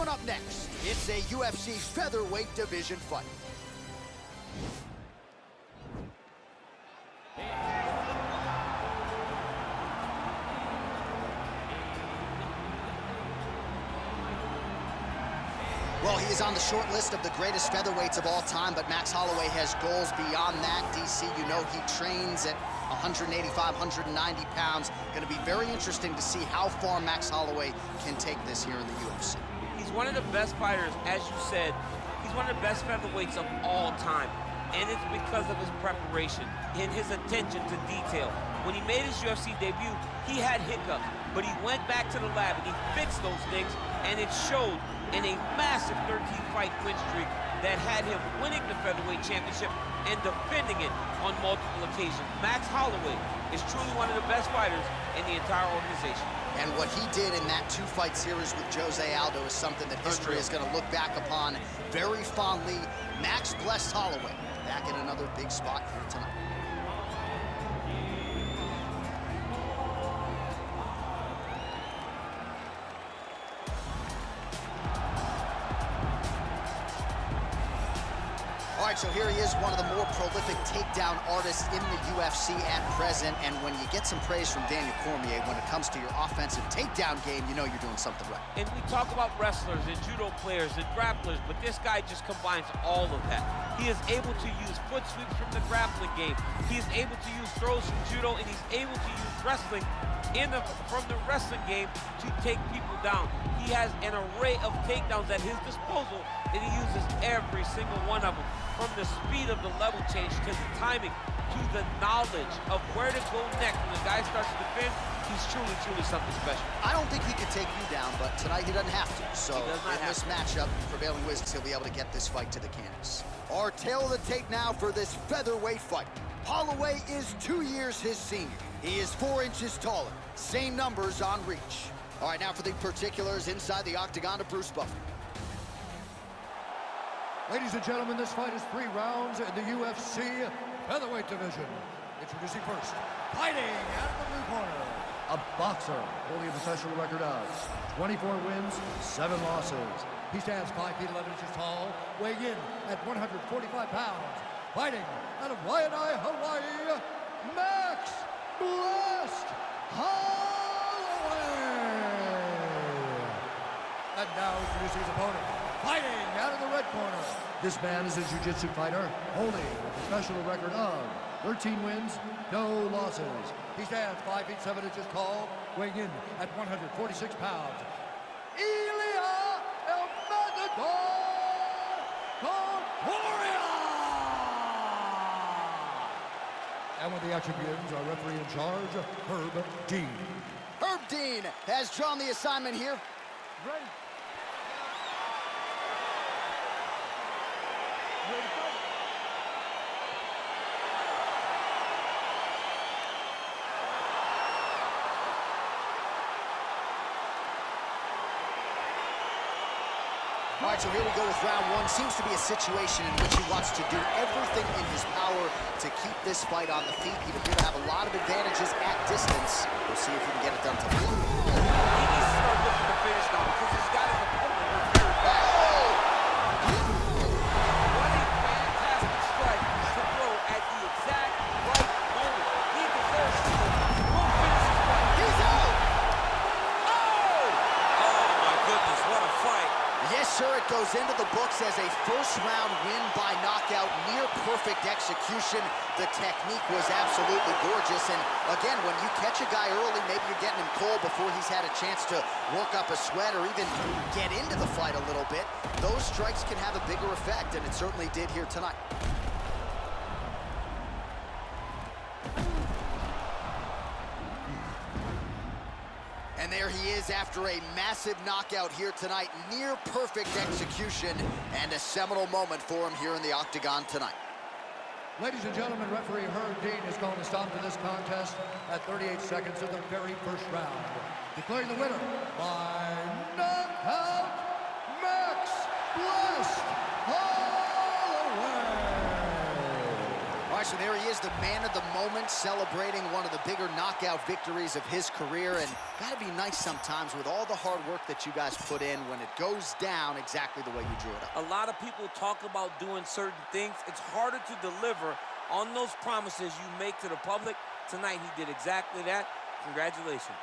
Coming up next, it's a UFC featherweight division fight. Well, he is on the short list of the greatest featherweights of all time, but Max Holloway has goals beyond that. DC, you know he trains at 185, 190 pounds. Going to be very interesting to see how far Max Holloway can take this here in the UFC. He's one of the best fighters, as you said. He's one of the best featherweights of all time, and it's because of his preparation and his attention to detail. When he made his UFC debut, he had hiccups, but he went back to the lab and he fixed those things, and it showed in a massive 13-fight win streak that had him winning the featherweight championship and defending it on multiple occasions. Max Holloway is truly one of the best fighters in the entire organization. And what he did in that two-fight series with Jose Aldo is something that history is going to look back upon very fondly. Max blessed Holloway back in another big spot here tonight. All right, so here he is, one of the more prolific takedown artists in the UFC at present. And when you get some praise from Daniel Cormier when it comes to your offensive takedown game, you know you're doing something right. And we talk about wrestlers and judo players and grapplers, but this guy just combines all of that. He is able to use foot sweeps from the grappling game. He is able to use throws from judo, and he's able to use wrestling from the wrestling game to take people down. He has an array of takedowns at his disposal, and he uses every single one of them. From the speed of the level change to the timing to the knowledge of where to go next when the guy starts to defend, he's truly something special. I don't think he can take you down, but tonight he doesn't have to. So in this matchup, prevailing wisdom, he'll be able to get this fight to the canvas. Our tail of the tape now for this featherweight fight. Holloway is 2 years his senior. He is 4 inches taller. Same numbers on reach. All right, now for the particulars inside the octagon to Bruce Buffer. Ladies and gentlemen, this fight is 3 rounds in the UFC featherweight division. Introducing first, fighting out of the blue corner, a boxer holding a professional record of 24 wins, 7 losses. He stands 5 feet 11 inches tall, weighing in at 145 pounds. Fighting out of Waianae, Hawaii, Max Blessed Holloway. And now introducing his opponent. Fighting out of the red corner. This man is a jiu-jitsu fighter holding a professional record of 13 wins, no losses. He stands 5 feet 7 inches tall, weighing in at 146 pounds. Ilia El Matador Corporea! And when the action begins, our referee in charge, Herb Dean. Herb Dean has drawn the assignment here. Ready. All right, so here we go with round 1. Seems to be a situation in which he wants to do everything in his power to keep this fight on the feet. He'd appear to have a lot of advantages at distance. We'll see if he can get it done tonight. He needs to start looking to finish now because he's got his opponent hurt very bad. What a fantastic strike to throw at the exact right moment. He deserves to won't finish his fight. He's out! Oh! Oh my goodness, what a fight. Yes, sir, it goes into the books as a first-round win by knockout, near-perfect execution. The technique was absolutely gorgeous, and again, when you catch a guy early, maybe you're getting him cold before he's had a chance to work up a sweat or even get into the fight a little bit. Those strikes can have a bigger effect, and it certainly did here tonight. And there he is after a massive knockout here tonight. Near perfect execution and a seminal moment for him here in the octagon tonight. Ladies and gentlemen, referee Herb Dean is going to stop to this contest at 38 seconds of the very first round. Declaring the winner by knockout, Max Blessed Holloway. All right, so there he is, the man of the moment, celebrating one of the bigger knockout victories of his career. And gotta be nice sometimes with all the hard work that you guys put in when it goes down exactly the way you drew it up. A lot of people talk about doing certain things. It's harder to deliver on those promises you make to the public. Tonight, he did exactly that. Congratulations.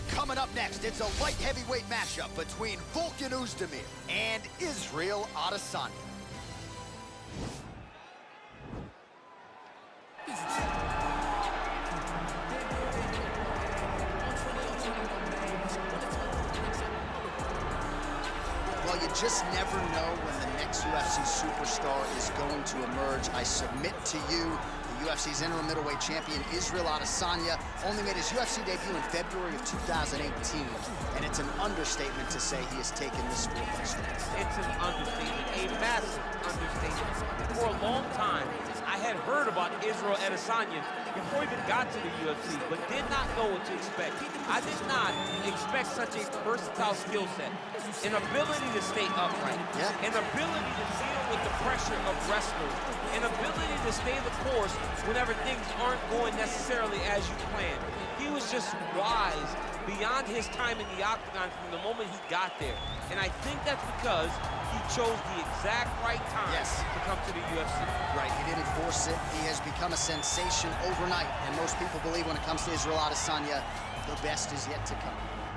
Coming up next, it's a light heavyweight matchup between Volkan Oezdemir and Israel Adesanya. Well, you just never know when the next UFC superstar is going to emerge. I submit to you, the UFC's interim middleweight champion, Israel Adesanya, only made his UFC debut in February of 2018, and it's an understatement to say he has taken this sport by storm. It's an understatement, a massive understatement. For a long time, I had heard about Israel Adesanya before he even got to the UFC, but did not know what to expect. I did not expect such a versatile skill set, an ability to stay upright, an ability to deal with the pressure of wrestlers, an ability to stay the course whenever things aren't going necessarily as you planned. He was just wise beyond his time in the octagon from the moment he got there. And I think that's because he chose the exact right time to come to the UFC. Right, he didn't force it. He has become a sensation overnight. And most people believe when it comes to Israel Adesanya, the best is yet to come.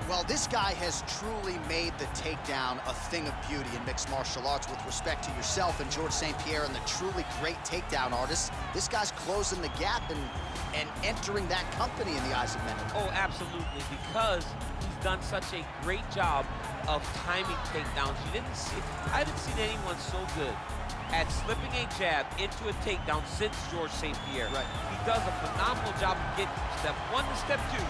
Well, this guy has truly made the takedown a thing of beauty in mixed martial arts. With respect to yourself and George St. Pierre and the truly great takedown artists, this guy's closing the gap and entering that company in the eyes of many. Oh, absolutely, because he's done such a great job of timing takedowns. I haven't seen anyone so good at slipping a jab into a takedown since George St. Pierre. Right. He does a phenomenal job of getting from step one to step two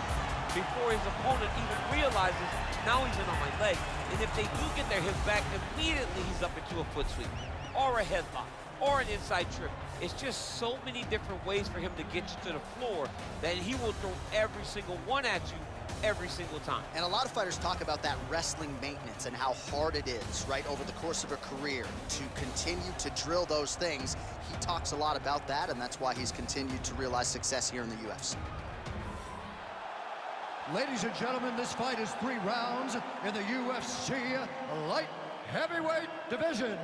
before his opponent even realizes now he's in on my leg. And if they do get their hips back, immediately he's up into a foot sweep or a headlock or an inside trip. It's just so many different ways for him to get you to the floor that he will throw every single one at you every single time. And a lot of fighters talk about that wrestling maintenance and how hard it is, right, over the course of a career to continue to drill those things. He talks a lot about that, and that's why he's continued to realize success here in the UFC. Ladies and gentlemen, this fight is 3 rounds in the UFC light heavyweight division.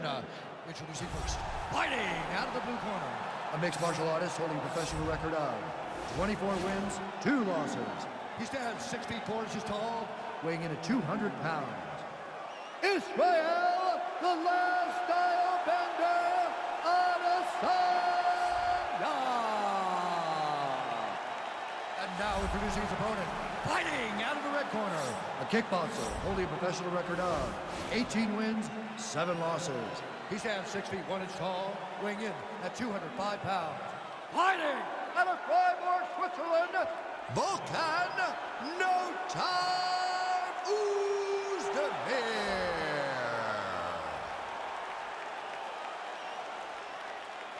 Introducing first, fighting out of the blue corner, a mixed martial artist holding a professional record of 24 wins, 2 losses. He stands 6 feet 4 inches tall, weighing in at 200 pounds. Israel, the last style bender, Adesanya. And now introducing his opponent, fighting out of the red corner, a kickboxer holding a professional record of 18 wins, 7 losses. He stands 6 feet 1 inch tall, weighing in at 205 pounds. Fighting out of Freiburg, Switzerland, Volkan "No Time" Oezdemir.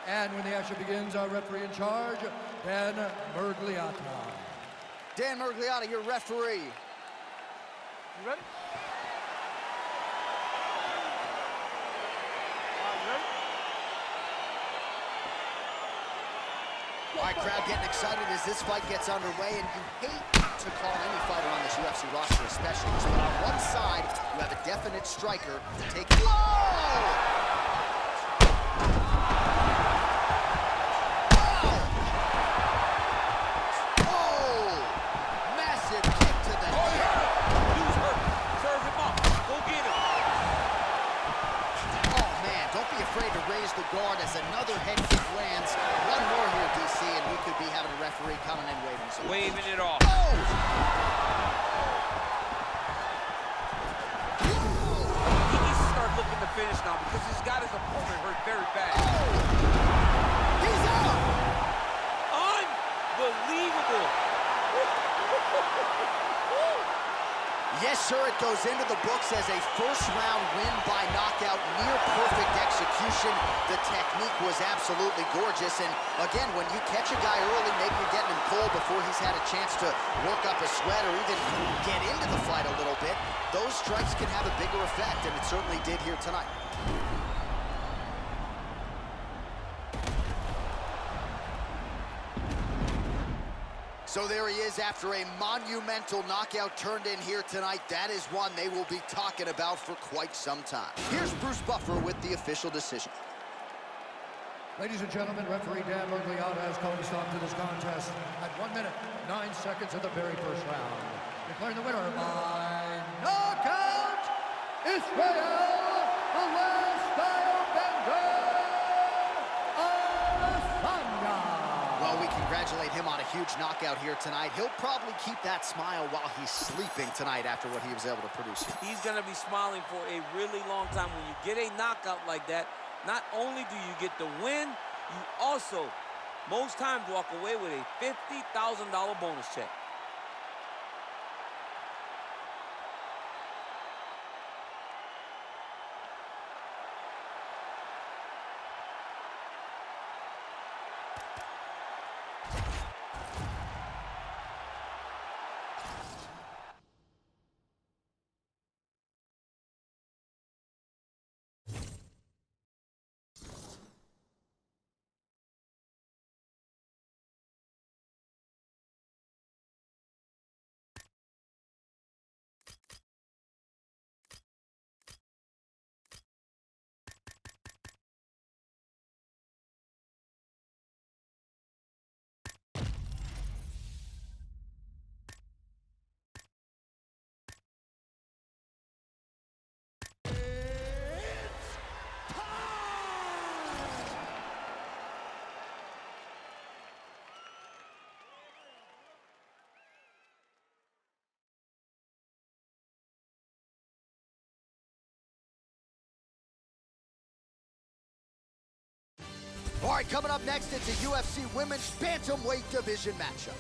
And when the action begins, our referee in charge, Dan Mergliata. Dan Mergliata, your referee. You ready? All right, crowd getting excited as this fight gets underway, and you hate to call any fighter on this UFC roster a specialist, but on one side, you have a definite striker taking... Whoa! Afraid to raise the guard as another head kick lands. One more here, DC, and we could be having a referee coming in waving it off. Oh! He needs to start looking to finish now because he's got his opponent hurt very bad. He's out! Unbelievable. Yes, sir, it goes into the books as a first-round win by knockout, near-perfect execution. The technique was absolutely gorgeous, and again, when you catch a guy early, maybe you're getting him cold before he's had a chance to work up a sweat or even get into the fight a little bit, those strikes can have a bigger effect, and it certainly did here tonight. So there he is after a monumental knockout turned in here tonight. That is one they will be talking about for quite some time. Here's Bruce Buffer with the official decision. Ladies and gentlemen, referee Dan Mergliata has called a stop to this contest at 1 minute, 9 seconds of the very first round. Declaring the winner by knockout, Israel Congratulate him on a huge knockout here tonight. He'll probably keep that smile while he's sleeping tonight after what he was able to produce here. He's going to be smiling for a really long time. When you get a knockout like that, not only do you get the win, you also, most times, walk away with a $50,000 bonus check. All right, coming up next, it's a UFC Women's Bantamweight Division matchup.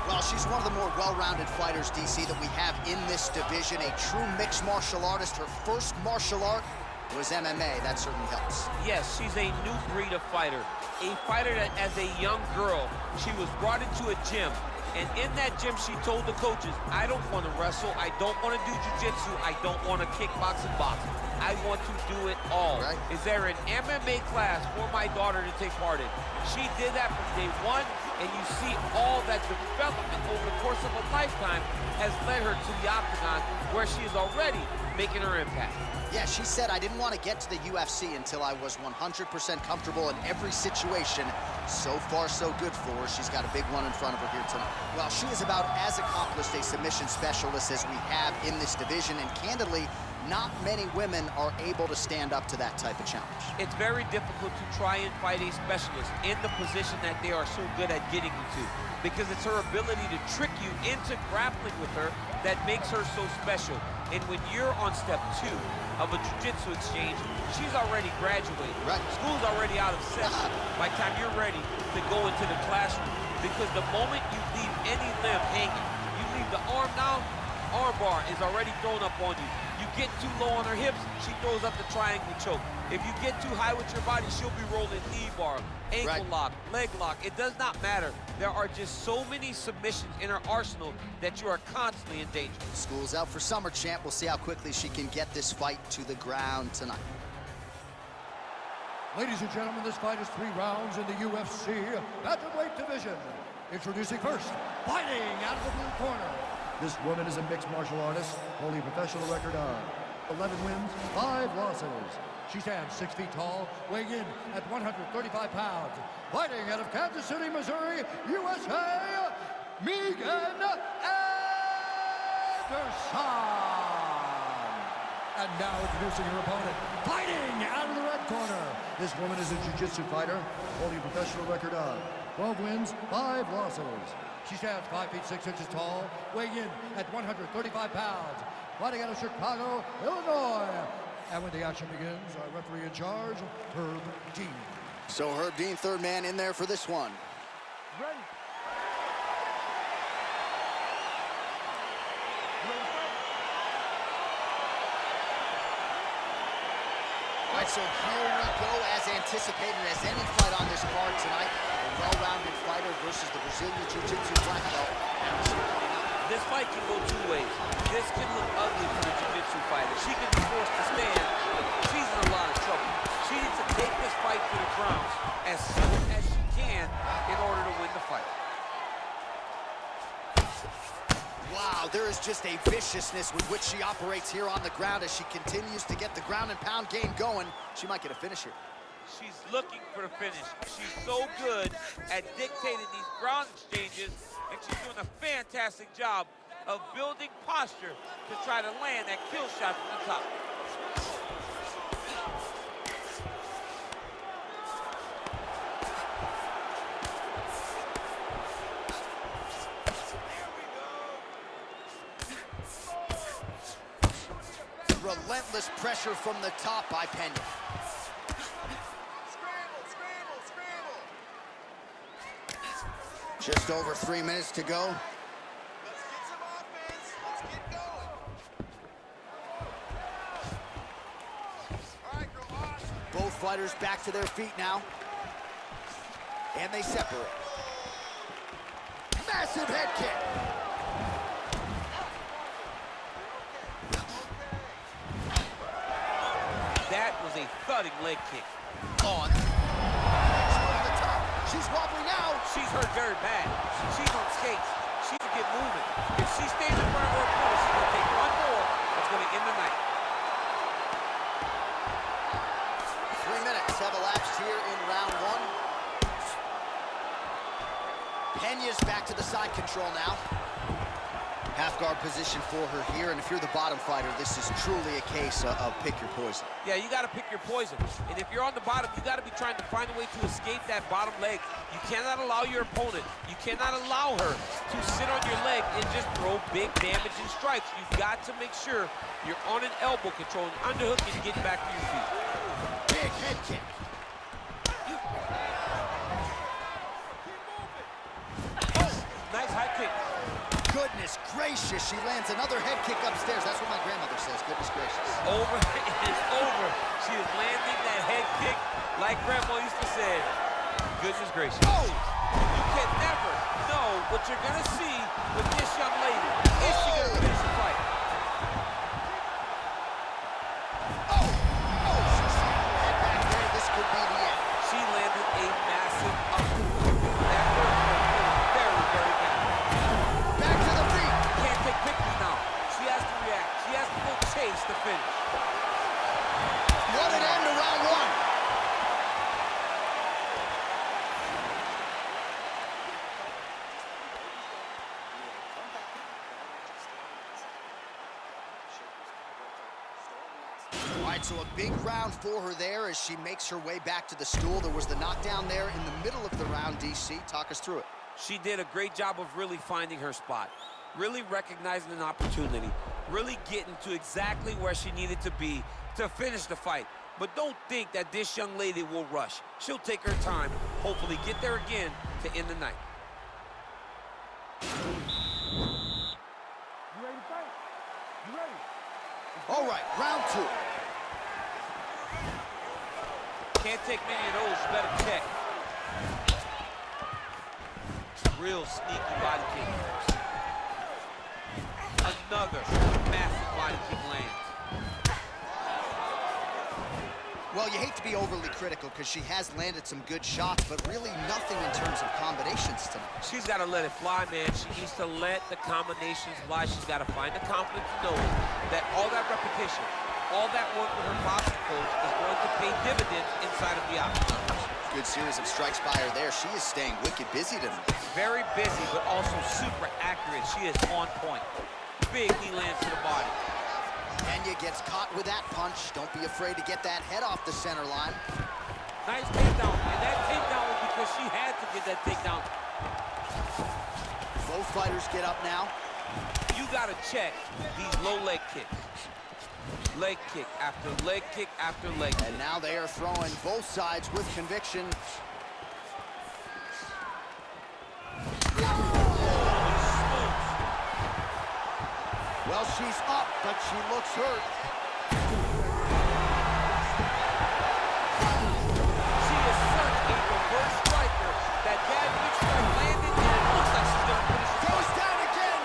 Well, she's one of the more well-rounded fighters, DC, that we have in this division. A true mixed martial artist. Her first martial art was MMA. That certainly helps. Yes, she's a new breed of fighter. A fighter that, as a young girl, she was brought into a gym. And in that gym, she told the coaches, I don't want to wrestle. I don't want to do jiu-jitsu. I don't want to kickbox and box. I want to do it all. Right. Is there an MMA class for my daughter to take part in? She did that from day one, and you see all that development over the course of a lifetime has led her to the octagon, where she is already making her impact. Yeah, she said, I didn't want to get to the UFC until I was 100% comfortable in every situation. So far, so good for her. She's got a big one in front of her here tonight. Well, she is about as accomplished a submission specialist as we have in this division, and candidly, not many women are able to stand up to that type of challenge. It's very difficult to try and fight a specialist in the position that they are so good at getting into, because it's her ability to trick you into grappling with her that makes her so special. And when you're on step 2 of a jiu-jitsu exchange, she's already graduated. Right. School's already out of session by the time you're ready to go into the classroom. Because the moment you leave any limb hanging, you leave the arm down, arm bar is already thrown up on you. You get too low on her hips, she throws up the triangle choke. If you get too high with your body, she'll be rolling knee bar, ankle lock, leg lock. It does not matter. There are just so many submissions in her arsenal that you are constantly in danger. School's out for summer, champ. We'll see how quickly she can get this fight to the ground tonight. Ladies and gentlemen, this fight is 3 rounds in the UFC bantamweight division. Introducing first, fighting out of the blue corner. This woman is a mixed martial artist, holding a professional record of 11 wins, 5 losses. She stands 6 feet tall, weighing in at 135 pounds. Fighting out of Kansas City, Missouri, USA, Megan Anderson. And now introducing her opponent, fighting out of the red corner. This woman is a jiu-jitsu fighter, holding a professional record of 12 wins, 5 losses. She stands 5 feet 6 inches tall, weighing in at 135 pounds. Fighting out of Chicago, Illinois. And when the action begins, our referee in charge, Herb Dean. So Herb Dean, third man in there for this one. Ready. All right, so here we go, as anticipated as any fight on this card tonight. A well-rounded fighter versus the Brazilian Jiu-Jitsu black belt. This fight can go 2 ways. This can look ugly for the jiu-jitsu fighter. She can be forced to stand. She's in a lot of trouble. She needs to take this fight to the ground as soon as she can in order to win the fight. Wow, there is just a viciousness with which she operates here on the ground as she continues to get the ground and pound game going. She might get a finish here. She's looking for the finish. She's so good at dictating these ground exchanges, and she's doing a fantastic job of building posture to try to land that kill shot from the top. Relentless pressure from the top by Pena. Just over 3 minutes to go. Let's get some offense. Let's get going. All right, girl, awesome. Both fighters back to their feet now. And they separate. Massive head kick. That was a thudding leg kick. On. Over the top. She's wobbling now. She's hurt very bad. She's on skates. She can get moving. If she stays in front of her opponent, she's going to take one more. That's going to end the night. 3 minutes have elapsed here in round 1. Pena's back to the side control now. Half guard position for her here, and if you're the bottom fighter, this is truly a case of pick your poison. Yeah, you got to pick your poison. And if you're on the bottom, you got to be trying to find a way to escape that bottom leg. You cannot allow your opponent, you cannot allow her to sit on your leg and just throw big damaging strikes. You've got to make sure you're on an elbow control, and underhook, and getting back to your feet. Big head kick. Nice high kick. Goodness gracious, she lands another head kick upstairs. That's what my grandmother says, goodness gracious. Over, it's over. She is landing that head kick like Grandma used to say. Goodness gracious. Oh! You can never know what you're going to see with this young lady. Is she going to finish the fight? Oh! Oh, she's head back there. This could be the end. She landed a massive uppercut. That first one was very, very bad. Back to the feet. Can't take pictures now. She has to react. She has to go chase the finish. What an end to round 1. All right, so a big round for her there as she makes her way back to the stool. There was the knockdown there in the middle of the round, DC. Talk us through it. She did a great job of really finding her spot, really recognizing an opportunity, really getting to exactly where she needed to be to finish the fight. But don't think that this young lady will rush. She'll take her time, hopefully get there again to end the night. You ready to fight? You ready? Let's All right, round 2. Can't take many of those, you better check. Real sneaky body kick. Another massive body kick lands. Well, you hate to be overly critical because she has landed some good shots, but really nothing in terms of combinations tonight. She's got to let it fly, man. She needs to let the combinations fly. She's got to find the confidence to know that all that repetition, all that work with her boxing coach is going to pay dividends inside of the octagon. Good series of strikes by her there. She is staying wicked busy tonight. Very busy, but also super accurate. She is on point. Big knee lands to the body. Kenya gets caught with that punch. Don't be afraid to get that head off the center line. Nice takedown, and that takedown was because she had to get that takedown. Both fighters get up now. You got to check these low leg kicks. Leg kick after leg kick after leg kick. And now they are throwing both sides with conviction. Well, she's up, but she looks hurt. She is such a reverse striker. That bad big strike landed, and it looks like she's going to finish the Goes fight. down again.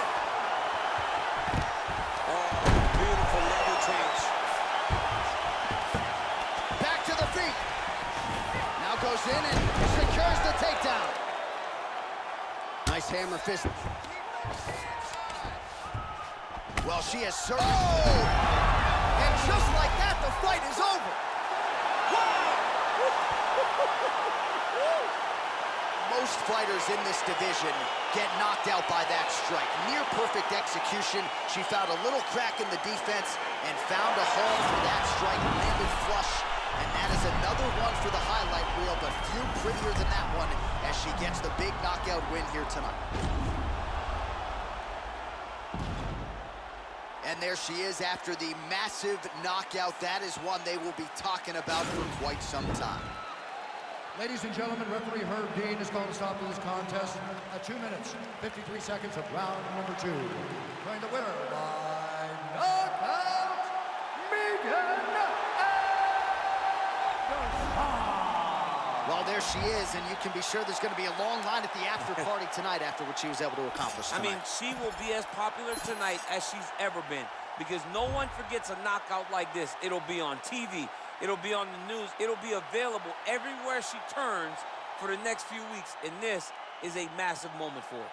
Oh, beautiful level change. Back to the feet. Now goes in and secures the takedown. Nice hammer fist. Well, she is certain. Oh! And just like that, the fight is over. Most fighters in this division get knocked out by that strike. Near perfect execution. She found a little crack in the defense and found a home for that strike. Landed flush. And that is another one for the highlight reel, but few prettier than that one as she gets the big knockout win here tonight. And there she is after the massive knockout. That is one they will be talking about for quite some time. Ladies and gentlemen, referee Herb Dean has called a stop to this contest at 2 minutes, 53 seconds of round number 2. Declaring the winner by knockout, Megan Anderson. Well, there she is, and you can be sure there's going to be a long line at the after party tonight after what she was able to accomplish tonight. I mean, she will be as popular tonight as she's ever been because no one forgets a knockout like this. It'll be on TV. It'll be on the news. It'll be available everywhere she turns for the next few weeks, and this is a massive moment for her.